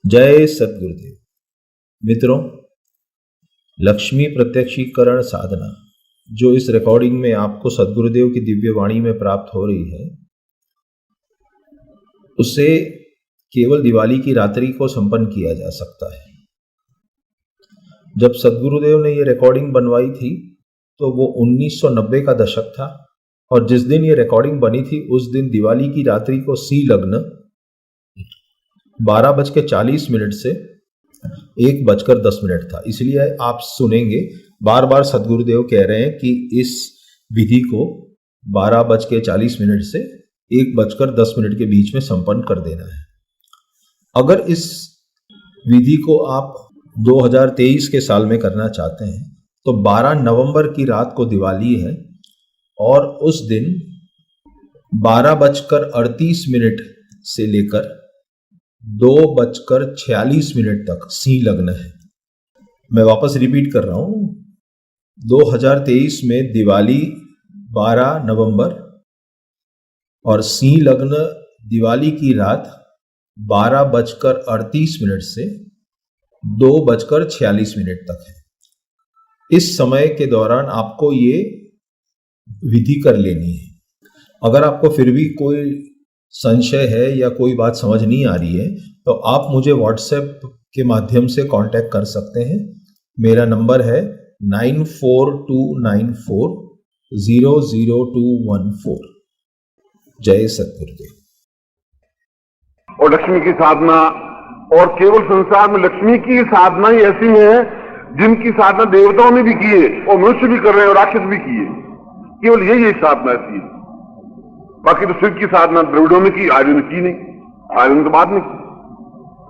जय सद्गुरुदेव। मित्रों, लक्ष्मी प्रत्यक्षीकरण साधना जो इस रिकॉर्डिंग में आपको सद्गुरुदेव की दिव्य वाणी में प्राप्त हो रही है, उसे केवल दिवाली की रात्रि को संपन्न किया जा सकता है। जब सद्गुरुदेव ने ये रिकॉर्डिंग बनवाई थी तो वो 1990 का दशक था और जिस दिन ये रिकॉर्डिंग बनी थी उस दिन दिवाली की रात्रि को सी लग्न 12:40 से 1:10 था। इसलिए आप सुनेंगे बार बार सद्गुरुदेव कह रहे हैं कि इस विधि को 12:40 से 1:10 के बीच में संपन्न कर देना है। अगर इस विधि को आप 2023 के साल में करना चाहते हैं तो 12 नवंबर की रात को दिवाली है और उस दिन 12:38 से लेकर 2:46 तक सी लग्न है। मैं वापस रिपीट कर रहा हूं, 2023 में दिवाली 12 नवंबर और सी लग्न दिवाली की रात 12:38 से 2:46 तक है। इस समय के दौरान आपको ये विधि कर लेनी है। अगर आपको फिर भी कोई संशय है या कोई बात समझ नहीं आ रही है तो आप मुझे व्हाट्सएप के माध्यम से कांटेक्ट कर सकते हैं। मेरा नंबर है 9429400214। जय सद्गुरुदेव। और लक्ष्मी की साधना, और केवल संसार में लक्ष्मी की साधना ही ऐसी है जिनकी साधना देवताओं ने भी की है और मनुष्य भी कर रहे हैं और राक्षस भी किए। केवल यही साधना ऐसी है। बाकी तो शिव की साधना द्रविड़ों ने की, आर्यों ने की नहीं। आर्यों ने तो बाद में की।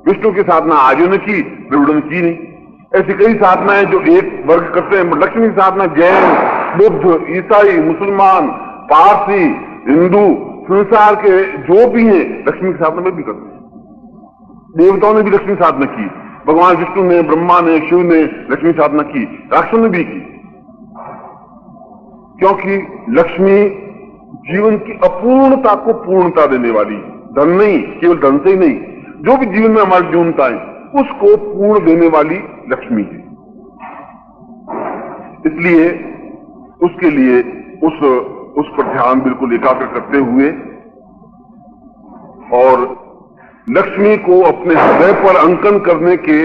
विष्णु की साधना आर्यों ने की, द्रविड़ों ने की नहीं। ऐसी कई साधनाएं जो एक वर्ग करते हैं। लक्ष्मी की साधना जैन, बुद्ध, ईसाई, मुसलमान, पारसी, हिंदू, संसार के जो भी हैं लक्ष्मी की साधना में भी करते हैं। देवताओं ने भी लक्ष्मी साधना की, भगवान विष्णु ने, ब्रह्मा ने, शिव ने लक्ष्मी साधना की, राक्षसों ने भी की। क्योंकि लक्ष्मी जीवन की अपूर्णता को पूर्णता देने वाली, धन नहीं, केवल धन से ही नहीं, जो भी जीवन में हमारी न्यूनता है उसको पूर्ण देने वाली लक्ष्मी है। इसलिए उसके लिए उस पर ध्यान बिल्कुल एकाग्र करते हुए और लक्ष्मी को अपने हृदय पर अंकन करने के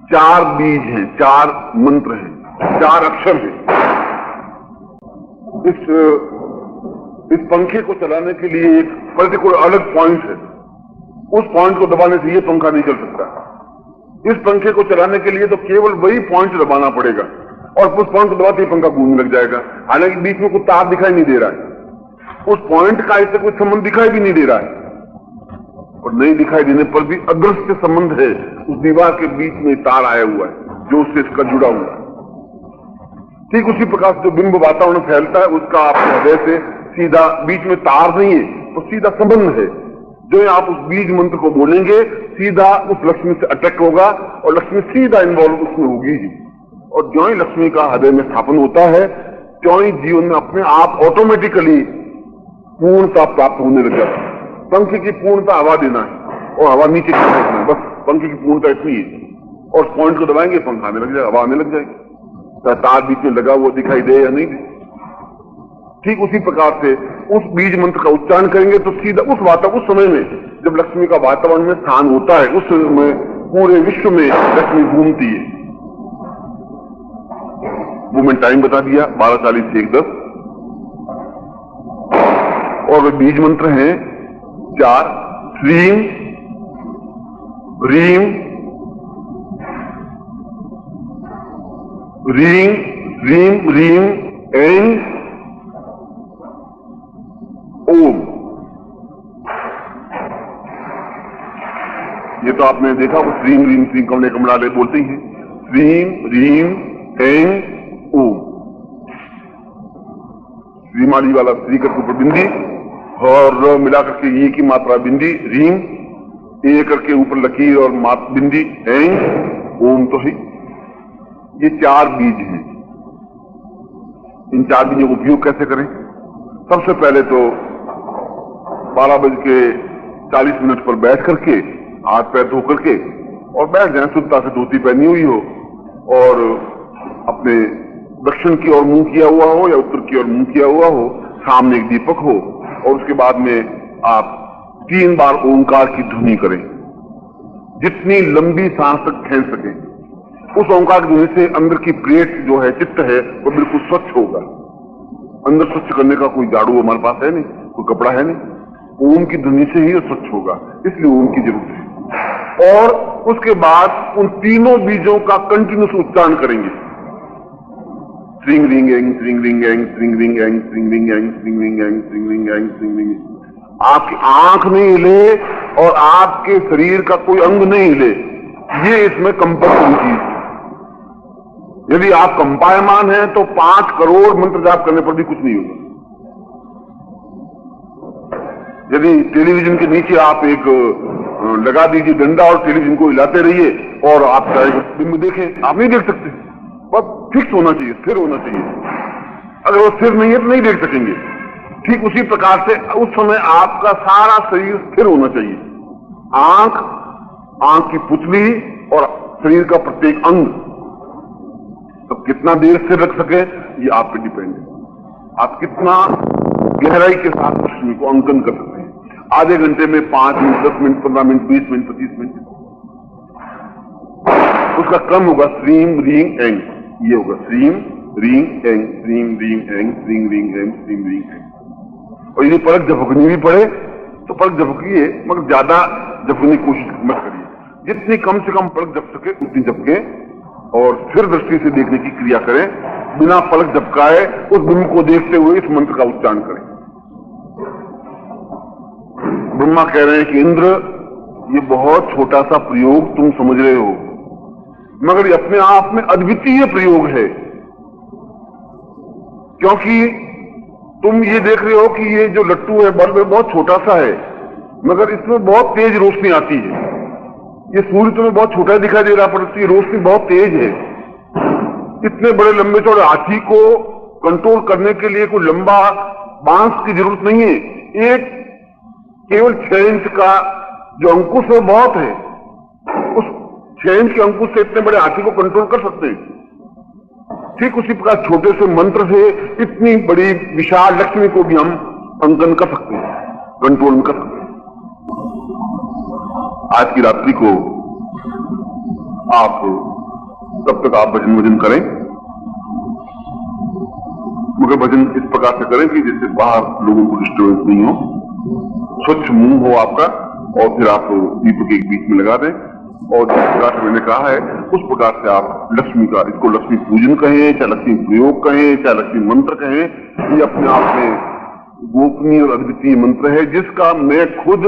4 बीज हैं, 4 मंत्र हैं, 4 अक्षर हैं। इस पंखे को चलाने के लिए एक पर्टिकुलर अलग पॉइंट है। उस पॉइंट को दबाने से ये पंखा नहीं चल सकता। इस पंखे को चलाने के लिए तो केवल वही पॉइंट दबाना पड़ेगा और उस पॉइंट को दबाते ही पंखा घूमने लग जाएगा। हालांकि बीच में कोई तार दिखाई नहीं दे रहा है, उस पॉइंट का इससे कोई संबंध दिखाई भी नहीं दे रहा है, और नहीं दिखाई देने पर भी अदृश्य संबंध है। उस दीवार के बीच में तार आया हुआ है जो उससे इसका जुड़ा हुआ है। ठीक उसी प्रकार से जो बिंब वातावरण फैलता है उसका आपके हृदय से सीधा, बीच में तार नहीं है तो सीधा संबंध है। जो आप उस बीज मंत्र को बोलेंगे सीधा उस लक्ष्मी से अटैक होगा और लक्ष्मी सीधा इन्वॉल्व उसमें होगी ही। और जो ही लक्ष्मी का हृदय में स्थापन होता है त्यों ही जीवन में अपने आप ऑटोमेटिकली पूर्णता प्राप्त होने लग जाता है। पंखे की पूर्णता हवा देना है और हवा नीचे फेंकना है, बस पंखे की पूर्णता इतनी है। और पॉइंट को दबाएंगे पंखा आने लग जाएगा, हवा आने लग जाएगी, तार बीच में लगा वो दिखाई दे या नहीं दे। ठीक उसी प्रकार से उस बीज मंत्र का उच्चारण करेंगे तो सीधा उस समय में जब लक्ष्मी का वातावरण में स्थान होता है उस समय पूरे विश्व में लक्ष्मी घूमती है। वो मैंने टाइम बता दिया, 12:40 से 1:10। और बीज मंत्र हैं 4, श्रीम, रीम, रीम, रीम, रीम, ऐं, ओम। ये तो आपने देखा वो श्रीम रीम श्रीम कमले कमलाले बोलते ही हैं। श्रीम, रीम, ऐं, ओम। श्रीमाली वाला श्री करके ऊपर बिंदी और मिला करके ये की मात्रा बिंदी, रीम, ए करके ऊपर लकीर और बिंदी, ऐं, ओम। तो ही ये 4 बीज हैं। इन 4 बीजों को उपयोग कैसे करें? सबसे पहले तो 12:40 पर बैठ करके हाथ पैर धो करके और बैठ जाए, शुद्धता से धोती पहनी हुई हो और अपने दक्षिण की ओर मुंह किया हुआ हो या उत्तर की ओर मुंह किया हुआ हो, सामने एक दीपक हो और उसके बाद में आप 3 बार ओंकार की ध्वनि करें, जितनी लंबी सांस तक खींच सके। उस ओंकार की ध्वनि से अंदर की प्लेट जो है, चित्त है, वो बिल्कुल स्वच्छ होगा। अंदर स्वच्छ करने का कोई झाड़ू हमारे पास है नहीं, कोई कपड़ा है नहीं, ओम की ध्वनि से ही स्वच्छ होगा, इसलिए ओम की जरूरत है। और उसके बाद उन तीनों बीजों का कंटिन्यूस उच्चारण करेंगे, स्रिंग रिंग एंग, स्रिंग रिंग एंग, स्रिंग रिंग एंग, स्रिंग रिंग एंग, स्रिंग रिंग एंग, स्रिंग रिंग एंग, स्रिंग रिंग। आपकी आंख नहीं हिले और आपके शरीर का कोई अंग नहीं हिले, ये इसमें कंपल्सरी चीज है। यदि आप कंपायमान हैं तो 5 करोड़ मंत्र जाप करने पर भी कुछ नहीं होगा। यदि टेलीविजन के नीचे आप एक लगा दीजिए डंडा और टेलीविजन को हिलाते रहिए और आप फिल्म देखें, आप नहीं देख सकते। बस फिक्स होना चाहिए, स्थिर होना चाहिए। अगर वो स्थिर नहीं है तो नहीं देख सकेंगे। ठीक उसी प्रकार से उस समय आपका सारा शरीर स्थिर होना चाहिए। आंख की पुतली और शरीर का प्रत्येक अंग, तो कितना देर स्थिर रख सके ये आप पे डिपेंड है। आप कितना गहराई के साथ लक्ष्मी को अंकन कर सकते हैं। आधे घंटे में 5 minute, 10 minute, 15 minute, 20 minute, 25 minute, उसका क्रम होगा श्रीम रिंग एंग। ये होगा श्रीम रिंग एंग, श्रीम रिंग एंग, श्रीम रिंग एंग, श्रीम रिंग एंग। और यदि पलक झपकनी भी पड़े तो पलक झपकिए, मगर ज्यादा झपकने की कोशिश मत करिए। जितनी कम से कम पलक झपक सके उतनी झपके और स्थिर दृष्टि से देखने की क्रिया करें। बिना पलक झपकाए उस बिंब को देखते हुए इस मंत्र का उच्चारण करें। ब्रह्मा कह रहे हैं कि इंद्र, ये बहुत छोटा सा प्रयोग तुम समझ रहे हो, मगर ये अपने आप में अद्वितीय प्रयोग है। क्योंकि तुम ये देख रहे हो कि ये जो लट्टू है बल्ब बहुत छोटा सा है, मगर इसमें बहुत तेज रोशनी आती है। ये सूर्य तुम्हें बहुत छोटा दिखाई दे रहा, पर इसकी रोशनी बहुत तेज है। इतने बड़े लंबे चौड़े हाथी को कंट्रोल करने के लिए कोई लंबा बांस की जरूरत नहीं है। एक केवल 6 इंच का जो अंकुश है बहुत है, उस 6 इंच के अंकुश से इतने बड़े हाथी को कंट्रोल कर सकते हैं। ठीक उसी प्रकार छोटे से मंत्र से इतनी बड़ी विशाल लक्ष्मी को भी हम अंकन कर सकते हैं, कंट्रोल कर सकते हैं। आज की रात्रि को आप तब तक आप भजन करें, मगर भजन इस प्रकार से करें कि जिससे बाहर लोगों को डिस्टर्बेंस नहीं हो, स्वच्छ मुंह हो आपका, और फिर आप दीपक एक बीच में लगा दें और जिस प्रकार से मैंने कहा है उस प्रकार से आप लक्ष्मी का, इसको लक्ष्मी पूजन कहें, चाहे लक्ष्मी प्रयोग कहें, चाहे लक्ष्मी मंत्र कहें, ये अपने आप में गोपनीय और अद्वितीय मंत्र है, जिसका मैं खुद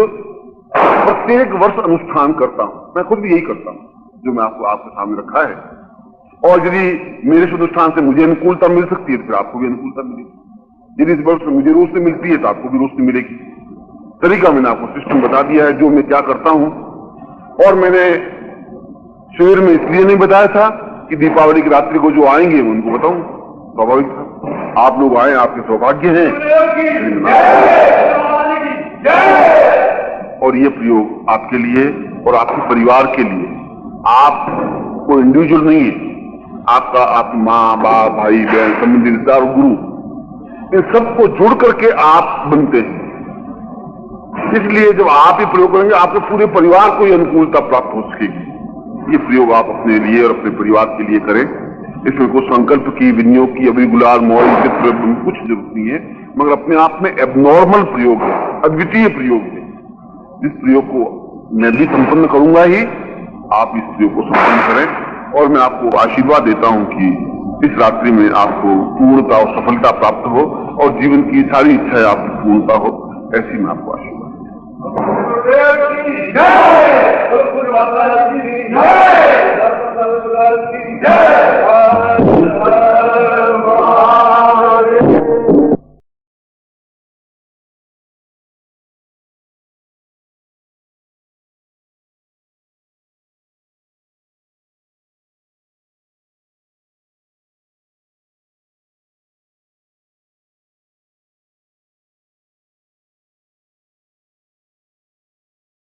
प्रत्येक वर्ष अनुष्ठान करता हूं। मैं खुद भी यही करता हूं जो मैं आपको आपके सामने रखा है। और यदि मेरे इस अनुष्ठान से मुझे अनुकूलता मिल सकती है तो फिर आपको भी अनुकूलता मिलेगी। यदि इस वर्ष मुझे रोशनी मिलती है तो आपको भी रोशनी मिलेगी। तरीका मैंने आपको सिस्टम बता दिया है, जो मैं क्या करता हूं। और मैंने शिविर में इसलिए नहीं बताया था कि दीपावली की रात्रि को जो आएंगे मैं उनको बताऊं, स्वाभाविक था। आप लोग आए, आपके सौभाग्य हैं। और ये प्रयोग आपके लिए और आपके परिवार के लिए, आप कोई इंडिविजुअल नहीं है, आपका, आप माँ बाप, भाई बहन, संबंधी रिश्तेदार, गुरु, इन सबको जुड़ करके आप बनते हैं। इसलिए जब आप ये प्रयोग करेंगे आपके पूरे परिवार को ये अनुकूलता प्राप्त हो सकेगी। ये प्रयोग आप अपने लिए और अपने परिवार के लिए करें। इसमें कोई संकल्प की, विनियोग की, अभी गुलाल मोहर चित्र कुछ जरूरत नहीं है, मगर अपने आप में एबनॉर्मल प्रयोग है, अद्वितीय प्रयोग है। इस प्रयोग को मैं भी संपन्न करूंगा ही, आप इस प्रयोग को संपन्न करें। और मैं आपको आशीर्वाद देता हूं कि इस रात्रि में आपको पूर्णता और सफलता प्राप्त हो और जीवन की सारी इच्छाएं आपकी पूर्णता हो, ऐसी मैं आपको आशीर्वाद देता हूं।